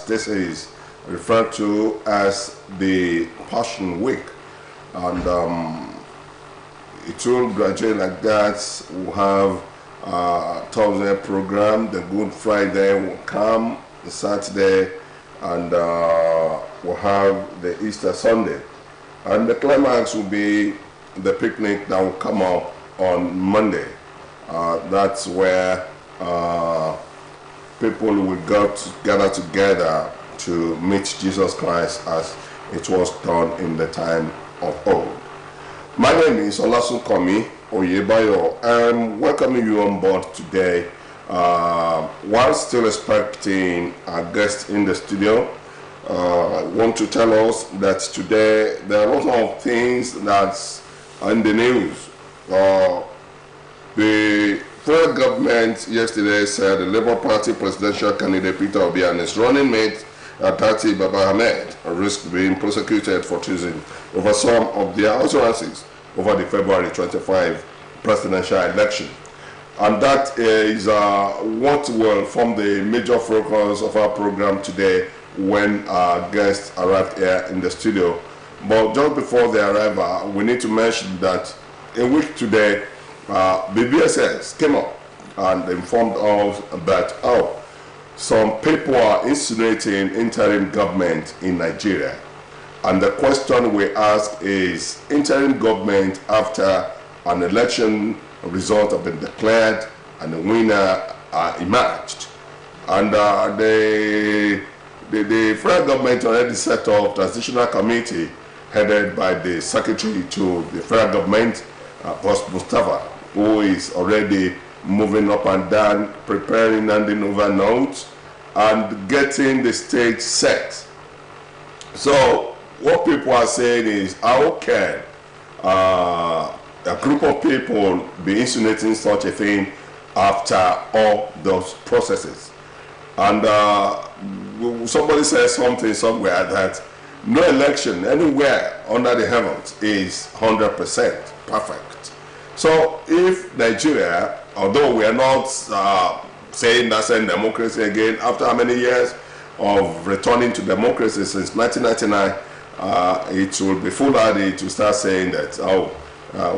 this is referred to as the Passion Week, and it will gradually like that. We'll have Thursday program, the Good Friday will come, the Saturday, and we'll have the Easter Sunday. And the climax will be the picnic that will come up on Monday. That's where people will gather together to meet Jesus Christ as it was done in the time of old. My name is Olasunkomi Oyebayo. I'm welcoming you on board today. While still expecting our guest in the studio, I want to tell us that today there are a lot of things that's in the news. The federal government yesterday said the Labour Party presidential candidate Peter Obi and his running mate Tati Baba Ahmed risk being prosecuted for treason over some of their utterances over the February 25 presidential election. And that is what will form the major focus of our program today when our guests arrived here in the studio. But just before their arrival, we need to mention that a week today, the BSS came up and informed us that some people are insinuating interim government in Nigeria. And the question we ask is, interim government after an election result have been declared and the winner emerged. And the federal government already set up a transitional committee headed by the secretary to the federal government, Boss Mustafa, who is already moving up and down, preparing, handing over notes, and getting the stage set. So what people are saying is, how can a group of people be insinuating such a thing after all those processes? And somebody says something somewhere that no election anywhere under the heavens is 100% perfect. So if Nigeria, although we are not saying that's in democracy again, after how many years of returning to democracy since 1999, it will be foolhardy to start saying that,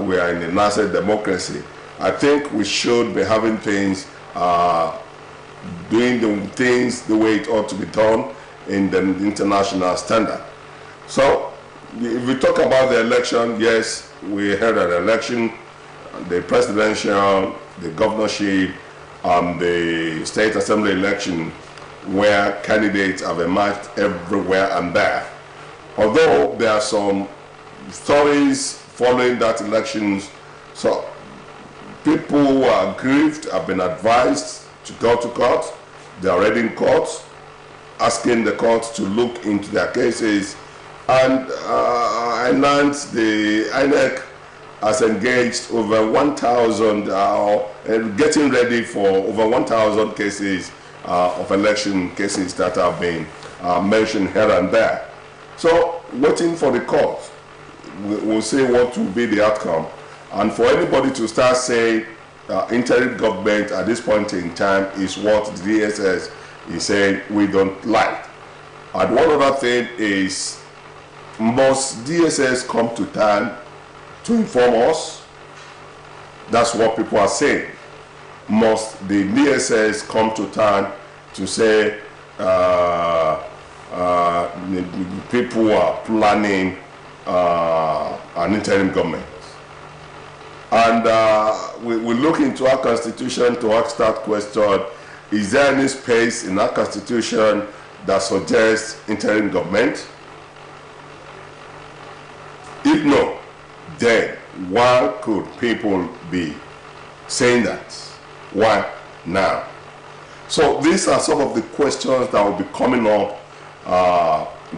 we are in a nascent democracy. I think we should be having things, doing the things the way it ought to be done in the international standard. So, if we talk about the election, yes, we had an election, the presidential, the governorship, the state assembly election, where candidates have emerged everywhere and there. Although there are some stories following that elections, so people who are aggrieved have been advised to go to court. They are already in court, asking the court to look into their cases. And I learned the INEC has engaged over 1,000, getting ready for over 1,000 cases of election cases that have been mentioned here and there. So, waiting for the court, we'll see what will be the outcome. And for anybody to start saying interim government at this point in time is what the DSS is saying we don't like. And one other thing is, must DSS come to time to inform us? That's what people are saying. Must the DSS come to time to say people are planning an interim government? And we look into our constitution to ask that question: is there any space in our constitution that suggests interim government? If no, then why could people be saying that? Why now? So these are some of the questions that will be coming up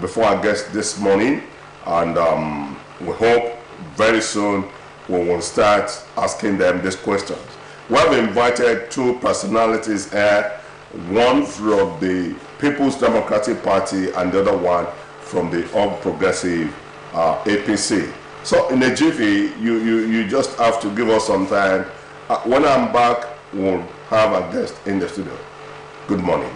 before our guest this morning, and we hope very soon we will start asking them these questions. We have invited two personalities here, one from the People's Democratic Party and the other one from the All Progressive APC. So in a jiffy, you just have to give us some time. When I'm back, we'll have a guest in the studio. Good morning.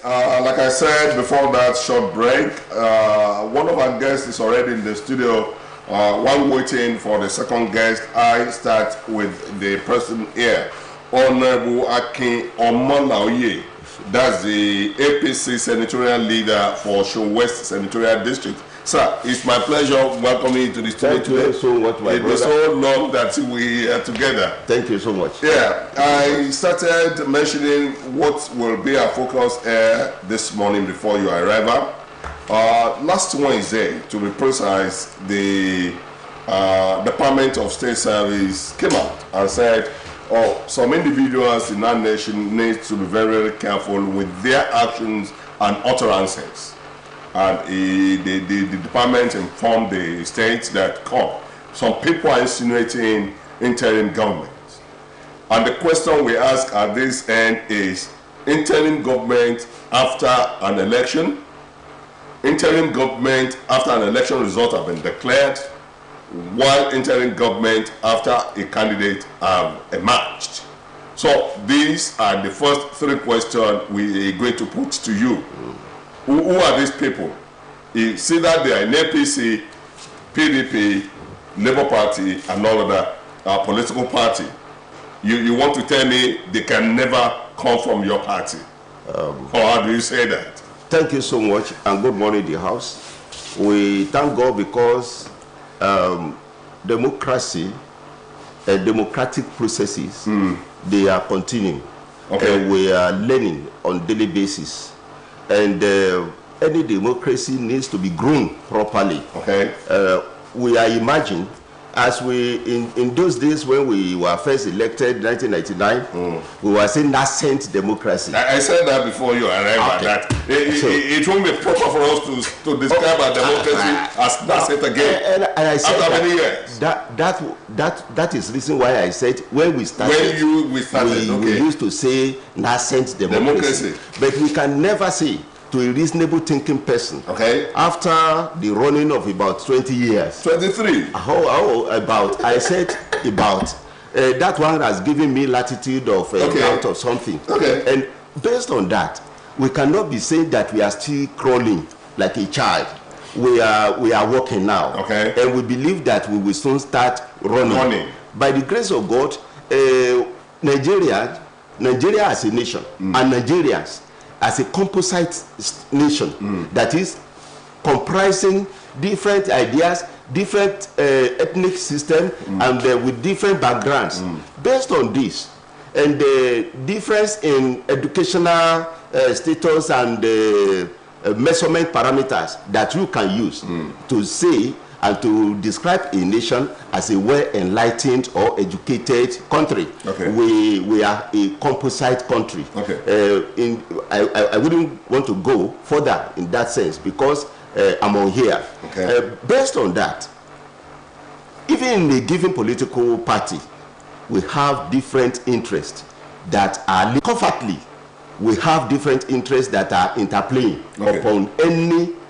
like I said before that short break, one of our guests is already in the studio. While waiting for the second guest, I start with the person here, Honorable Akin Omolaoye. That's the APC senatorial leader for Osun West Senatorial District. Sir, it's my pleasure welcoming you to the studio today. Thank you so much, my brother. It's so long that we are together. Thank you so much. Yeah, I started mentioning what will be our focus this morning before your arrival. Last Wednesday, to be precise, the Department of State Service came out and said, some individuals in our nation need to be very, very careful with their actions and utterances. And the department informed the states that some people are insinuating interim government. And the question we ask at this end is, interim government after an election, interim government after an election result have been declared, while interim government after a candidate have emerged. So these are the first three questions we are going to put to you. Who are these people? You see that they are in APC, PDP, Labour Party, and all other political party. You want to tell me they can never come from your party? Or how do you say that? Thank you so much, and good morning, the House. We thank God because democracy and democratic processes, they are continuing. Okay. And we are learning on daily basis. And any democracy needs to be grown properly. Okay. We are imagined, as we, in those days when we were first elected in 1999, we were saying nascent democracy. I said that before you arrived. Okay. That it won't be proper for us to describe our democracy as nascent again. And I said after many years. That is the reason why I said when we started, we used to say nascent democracy. But we can never say to a reasonable thinking person, okay, after the running of about 20 years. 23. About, I said about, that one has given me latitude of doubt or something. Okay. And based on that, we cannot be saying that we are still crawling like a child. We are walking now. Okay. And we believe that we will soon start running. By the grace of God, Nigeria as a nation, and Nigerians as a composite nation, that is comprising different ideas, different ethnic system, and with different backgrounds. Based on this, and the difference in educational status and measurement parameters that you can use to say and to describe a nation as a well-enlightened or educated country. Okay. We are a composite country. Okay. I wouldn't want to go further in that sense because I'm on here. Okay. Based on that, even in a given political party, we have different interests that are covertly. We have different interests that are interplaying upon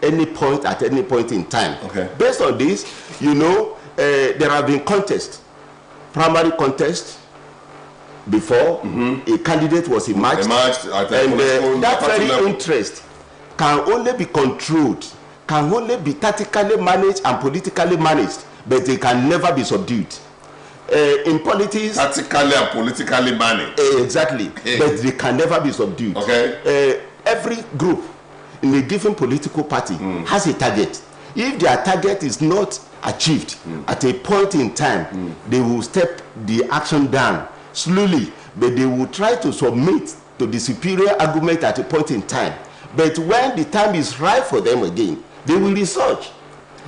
any point at any point in time. Okay. Based on this, you know, there have been contests, primary contests before a candidate was emerged, and that very interest can only be controlled, can only be tactically managed and politically managed, but they can never be subdued. In politics, tactically and politically managed. Exactly, but they can never be subdued. Okay. Every group in a given political party has a target. If their target is not achieved at a point in time, they will step the action down slowly, but they will try to submit to the superior argument at a point in time. But when the time is right for them again, they will research.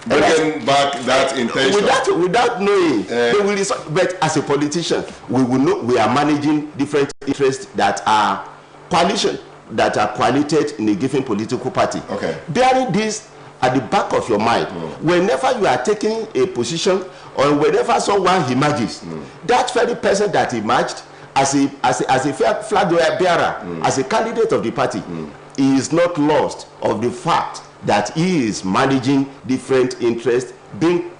Bringing back that intention. Without knowing, they will research. But as a politician, we will know we are managing different interests that are coalition, that are coalited in a given political party. Okay. Bearing this at the back of your mind, whenever you are taking a position or whenever someone emerges, that very person that emerged as a flag bearer, as a candidate of the party, is not lost of the fact that he is managing different interests being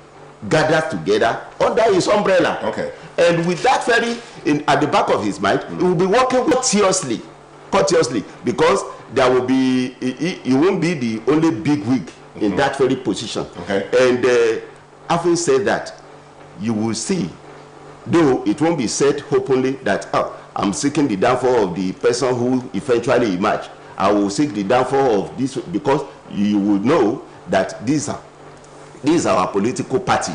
gathered together under his umbrella. Okay. And with that very at the back of his mind, he will be working courteously, because there will be, he won't be the only big wig in that very position. Okay. And having said that, you will see, though it won't be said openly that, oh, I'm seeking the downfall of the person who eventually emerged. I will seek the downfall of this, because you will know that these are our political party.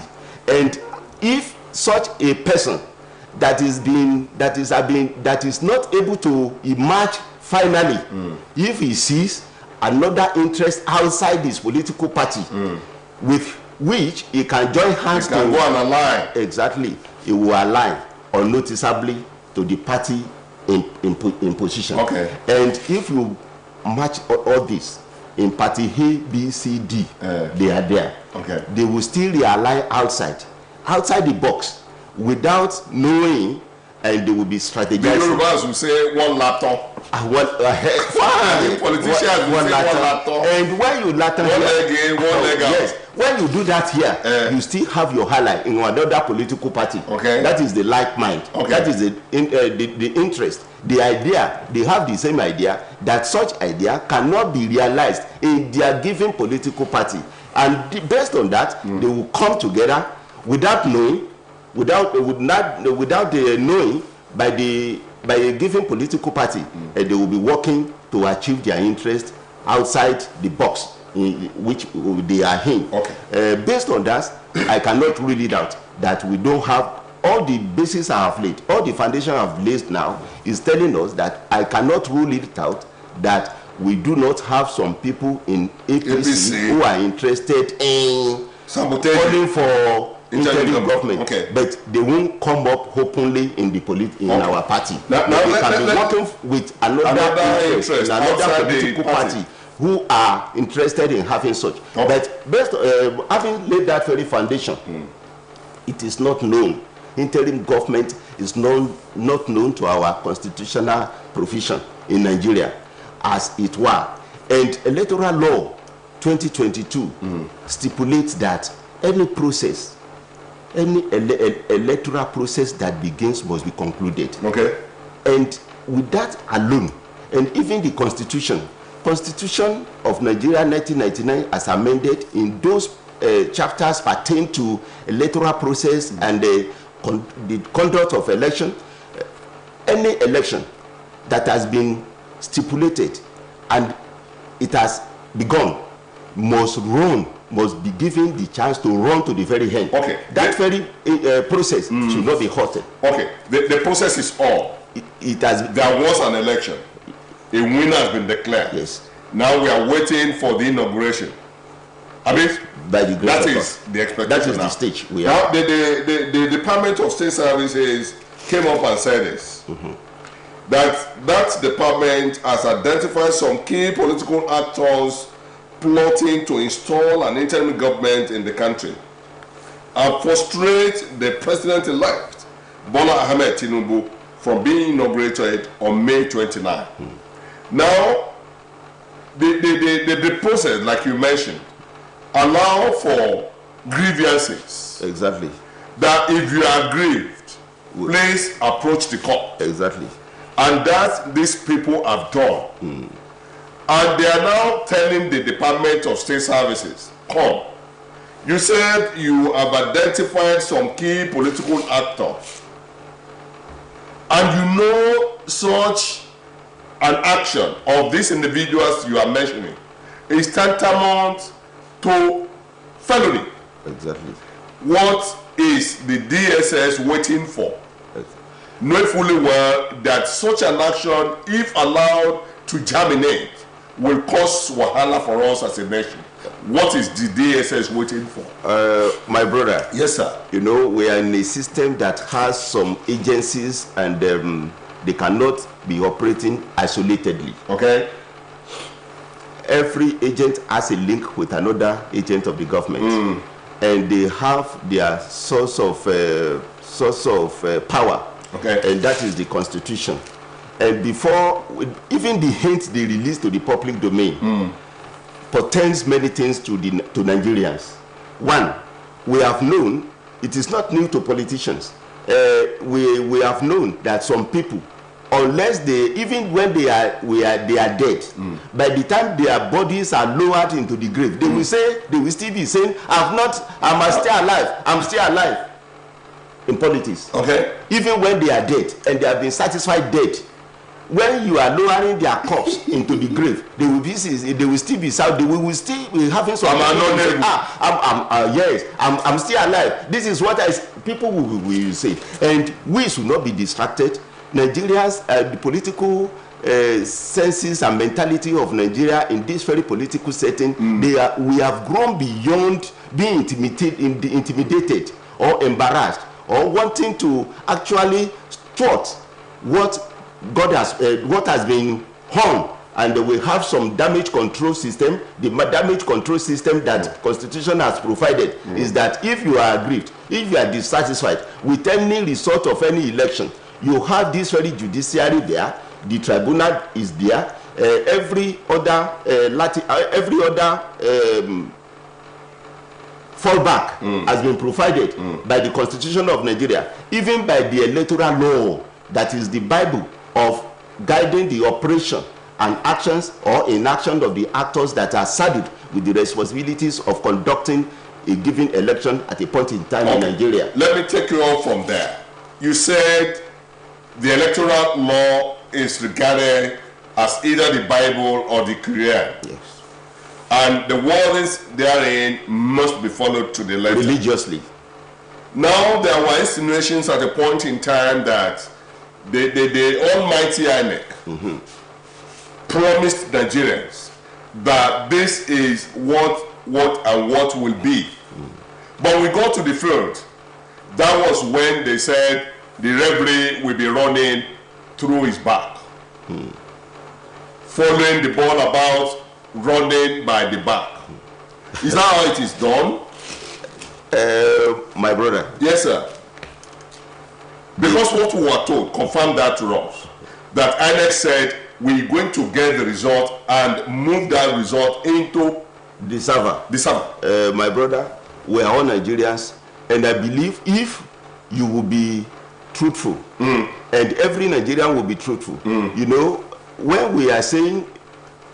And if such a person that is not able to emerge finally, if he sees another interest outside his political party, with which he can join hands, he can go and align. Exactly, he will align unnoticeably to the party in position. Okay. And if you match all this in party A, B, C, D, they are there. Okay. They will still realign outside the box, without knowing, and they will be strategizing. The Yorubas will say one laptop. Fine. Politicians will say one laptop. And when you latter one leg in, one leg out. Yes. When you do that here, you still have your ally in another political party. Okay. That is the like mind. Okay. That is the interest, the idea. They have the same idea, that such idea cannot be realized in their given political party. And based on that, they will come together without knowing, without the knowing by a given political party, and they will be working to achieve their interest outside the box in which they are in. Okay. Based on that, I cannot rule it out that we don't have all the bases I have laid, all the foundation I have laid now is telling us that I cannot rule it out that we do not have some people in APC who are interested in calling for interim government. Okay. But they won't come up openly in the our party. Now they can be working with another interest, another political party who are interested in having such. Okay. But based having laid that very foundation, it is not known. Interim government is not known to our constitutional provision in Nigeria, as it were. And electoral law 2022 stipulates that any process, any electoral process that begins must be concluded. Okay. And with that alone, and even the Constitution of Nigeria 1999 as amended in those chapters pertain to electoral process and the conduct of election, any election that has been stipulated and it has begun must be given the chance to run to the very end. Okay. That very process should not be halted. Okay. The process is on. There was an election. A winner has been declared. Yes. Now we are waiting for the inauguration. I mean, that is the expectation. That is now. The stage we are. Now, the Department of State Services came up and said this. That department has identified some key political actors plotting to install an interim government in the country and frustrate the president-elect Bola Ahmed Tinubu from being inaugurated on May 29. Now, the process, like you mentioned, allow for grievances. Exactly. That if you are grieved, please approach the court. Exactly. And that these people have done. And they are now telling the Department of State Services, come, you said you have identified some key political actors, and you know such an action of these individuals you are mentioning is tantamount to felony. Exactly. What is the DSS waiting for? Knowing fully well that such an action, if allowed to germinate, will cause wahala for us as a nation. What is the DSS waiting for? My brother. Yes, sir. You know, we are in a system that has some agencies and they cannot be operating isolatedly. Okay. Every agent has a link with another agent of the government. And they have their source of power. Okay. And that is the Constitution. And before, even the hint they release to the public domain portends many things to Nigerians. One, we have known, it is not new to politicians. We have known that some people unless they, even when they are dead, by the time their bodies are lowered into the grave, they will say, they will still be saying, I'm still alive in politics. Okay. Even when they are dead and they have been satisfied dead, when you are lowering their corpse into the grave, they will still be sound. They will still be having some. I'm still alive. This is what people will say, and we should not be distracted. Nigerians, the political senses and mentality of Nigeria in this very political setting, we have grown beyond being intimidated or embarrassed or wanting to actually thwart what has been hung, and we have some damage control system. The damage control system that Constitution has provided is that if you are aggrieved, if you are dissatisfied with any result of any election, you have this very judiciary there, the tribunal is there, every other fallback has been provided by the Constitution of Nigeria, even by the electoral law, that is the Bible of guiding the operation and actions or inaction of the actors that are saddled with the responsibilities of conducting a given election at a point in time in Nigeria. Let me take you on from there. You said the electoral law is regarded as either the Bible or the Quran. Yes. And the wordings therein must be followed to the letter. Religiously. Now, there were insinuations at a point in time that the almighty INEC promised Nigerians that this is what will be. But we got to the field. That was when they said the referee will be running through his back, following the ball about, running by the back. Is that how it is done? My brother. Yes, sir. Because what we were told confirmed that to us, that INEC said we're going to get the result and move that result into the server. My brother, we are all Nigerians, and I believe if you will be truthful, and every Nigerian will be truthful, you know, when we are saying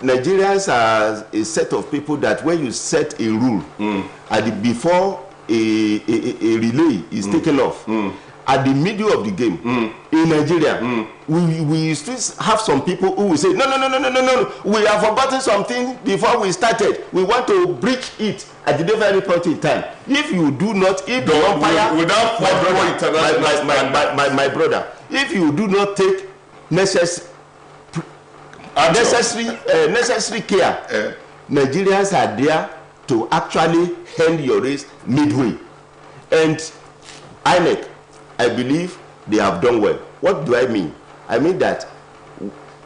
Nigerians are a set of people that when you set a rule before a relay is taken off, at the middle of the game in Nigeria, we still have some people who will say, no, we have forgotten something before we started. We want to breach it at the very point in time. If you do not, if the umpire, without my brother, if you do not take necessary care, Nigerians are there to actually end your race midway. And INEC, I believe they have done well. What do I mean? I mean that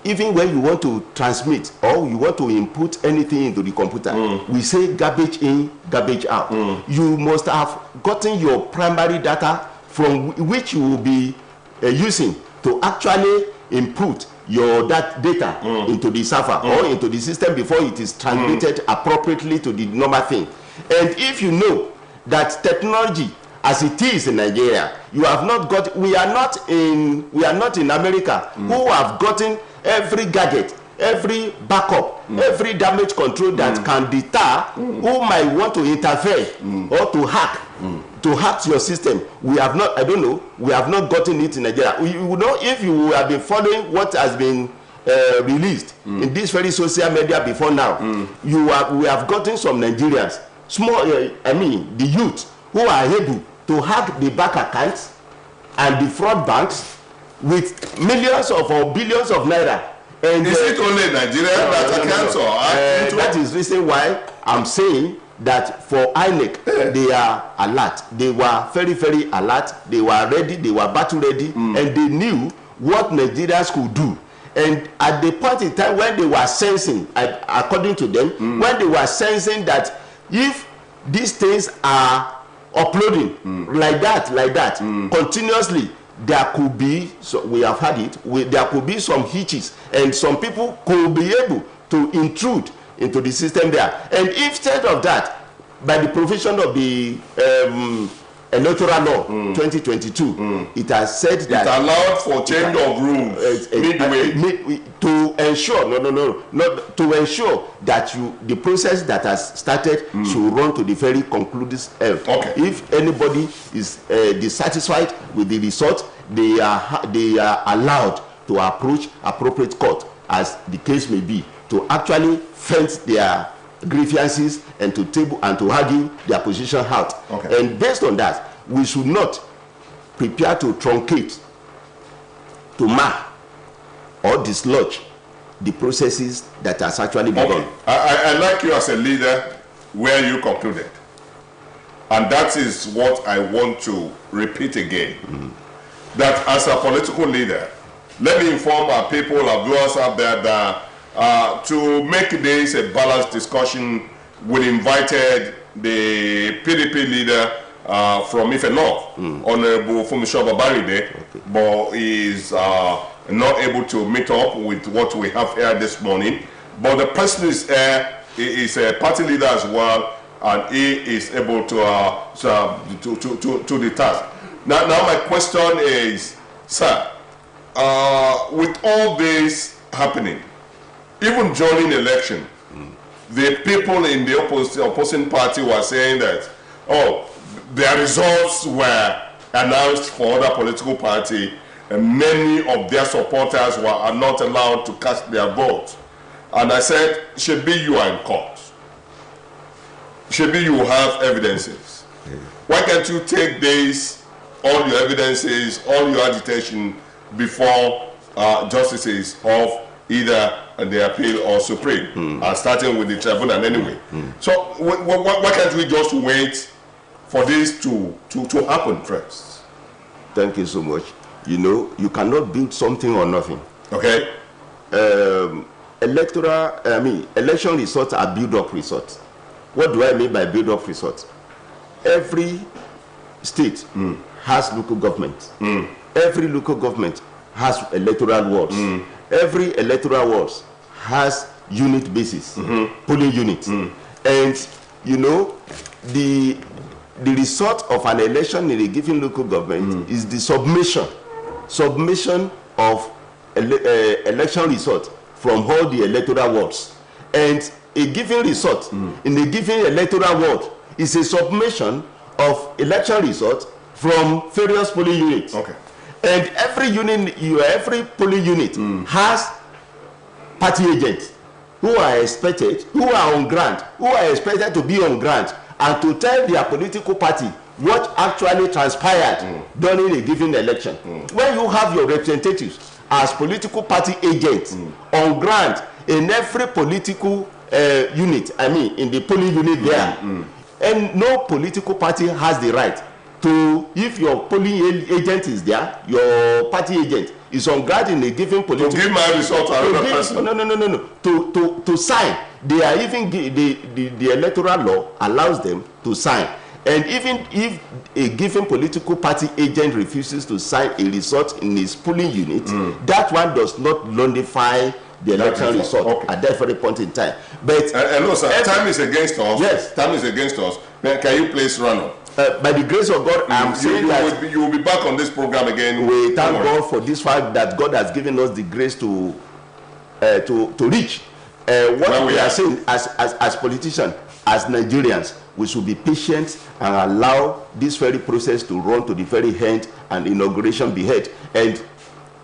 even when you want to transmit or you want to input anything into the computer, we say garbage in, garbage out. You must have gotten your primary data from which you will be using to actually input your data into the server or into the system before it is transmitted appropriately to the normal thing. And if you know that technology as it is in Nigeria, you have not got, we are not in America, who have gotten every gadget, every backup, every damage control that can deter who might want to interfere or to hack your system. We have not, I don't know, we have not gotten it in Nigeria. You know, if you have been following what has been released in this very social media before now, we have gotten some Nigerians, the youth, who are able to hack the bank accounts and the fraud banks with millions of or billions of naira. And is it only Nigeria that accounts or that is the reason why I'm saying that for INEC, they are alert. They were very, very alert. They were ready. They were battle ready, and they knew what Nigerians could do. And at the point in time when they were sensing, according to them, when they were sensing that if these things are uploading like that continuously, there could be, so we have had it, there could be some hitches, and some people could be able to intrude into the system there. And instead of that, by the provision of the electoral law 2022, it has said that it allowed for change of rules midway to ensure not to ensure that the process that has started should run to the very concluded end. Okay. If anybody is dissatisfied with the result, they are allowed to approach appropriate court, as the case may be, to actually fence their grievances and to table and to argue their position out. Okay. And based on that, we should not prepare to truncate, to mar or dislodge the processes that has actually begun. Okay. I like you as a leader where you concluded, and that is what I want to repeat again. That as a political leader, let me inform our people, our viewers out there, that to make this a balanced discussion, we invited the PDP leader from Ife North, Honorable Fumisho Babaride, but he is not able to meet up with what we have here this morning. But the person is here, he is a party leader as well, and he is able to the task. Now my question is, sir, with all this happening, even during election, the people in the opposing party were saying that, oh, their results were announced for other political party, and many of their supporters are not allowed to cast their votes. And I said, Shebi, you are in court. Shebi, you have evidences. Why can't you take this, all your evidences, all your agitation before justices of either the appeal or supreme, starting with the tribunal anyway? So why can't we just wait for this to happen first? Thank you so much. You know, you cannot build something or nothing. Okay. Election results are build-up results. What do I mean by build-up results? Every state has local government. Every local government has electoral wards. Every electoral wards has unit basis, polling unit. And you know, the result of an election in a given local government is the submission of election result from all the electoral wards. And a given result in a given electoral ward is a submission of election results from various polling units. Okay. And every polling unit has party agents who are expected to be on ground and to tell their political party what actually transpired during a given election. When you have your representatives as political party agents on ground in every political unit, in the polling unit there, and no political party has the right to, if your polling agent is there, your party agent is on guard in a given political... To give my result to another person. No. To sign. They are even... The electoral law allows them to sign. And even if a given political party agent refuses to sign a result in his polling unit, that one does not nullify the election result at that very point in time. But... hello, sir. Time is against us. Yes. Time is against us. Can you please run on? By the grace of God, I'm saying that you will be back on this program again. We thank God for this fact that God has given us the grace to reach. What we are saying as politicians, as Nigerians, we should be patient and allow this very process to run to the very end and inauguration be held. And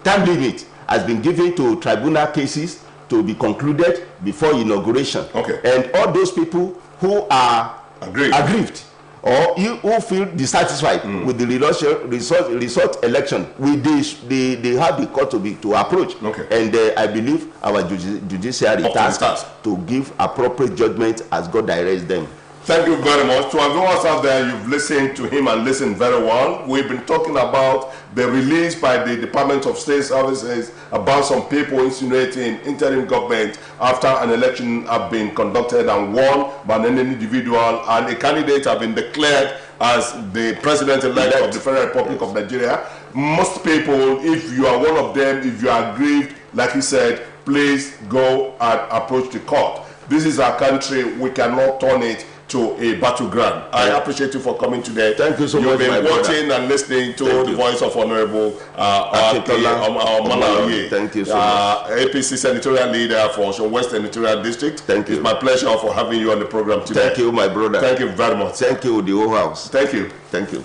time limit has been given to tribunal cases to be concluded before inauguration. Okay. And all those people who are aggrieved or who feel dissatisfied with the result election, they have the court to approach. Okay. And I believe our judiciary task to give appropriate judgment as God directs them. Thank you very much. To our viewers out there, you've listened to him and listened very well. We've been talking about the release by the Department of State Services about some people insinuating interim government after an election have been conducted and won by an individual, and a candidate have been declared as the president-elect of the Federal Republic of Nigeria. Most people, if you are one of them, if you are aggrieved, like he said, please go and approach the court. This is our country. We cannot turn it to a battleground. I appreciate you for coming today. Thank you so much. You've been watching and listening to the voice of Honorable Manaye. Thank you so much. APC senatorial leader for Osun West Senatorial District. Thank you. It's my pleasure for having you on the program today. Thank you, my brother. Thank you very much. Thank you, the whole house. Thank you. Thank you.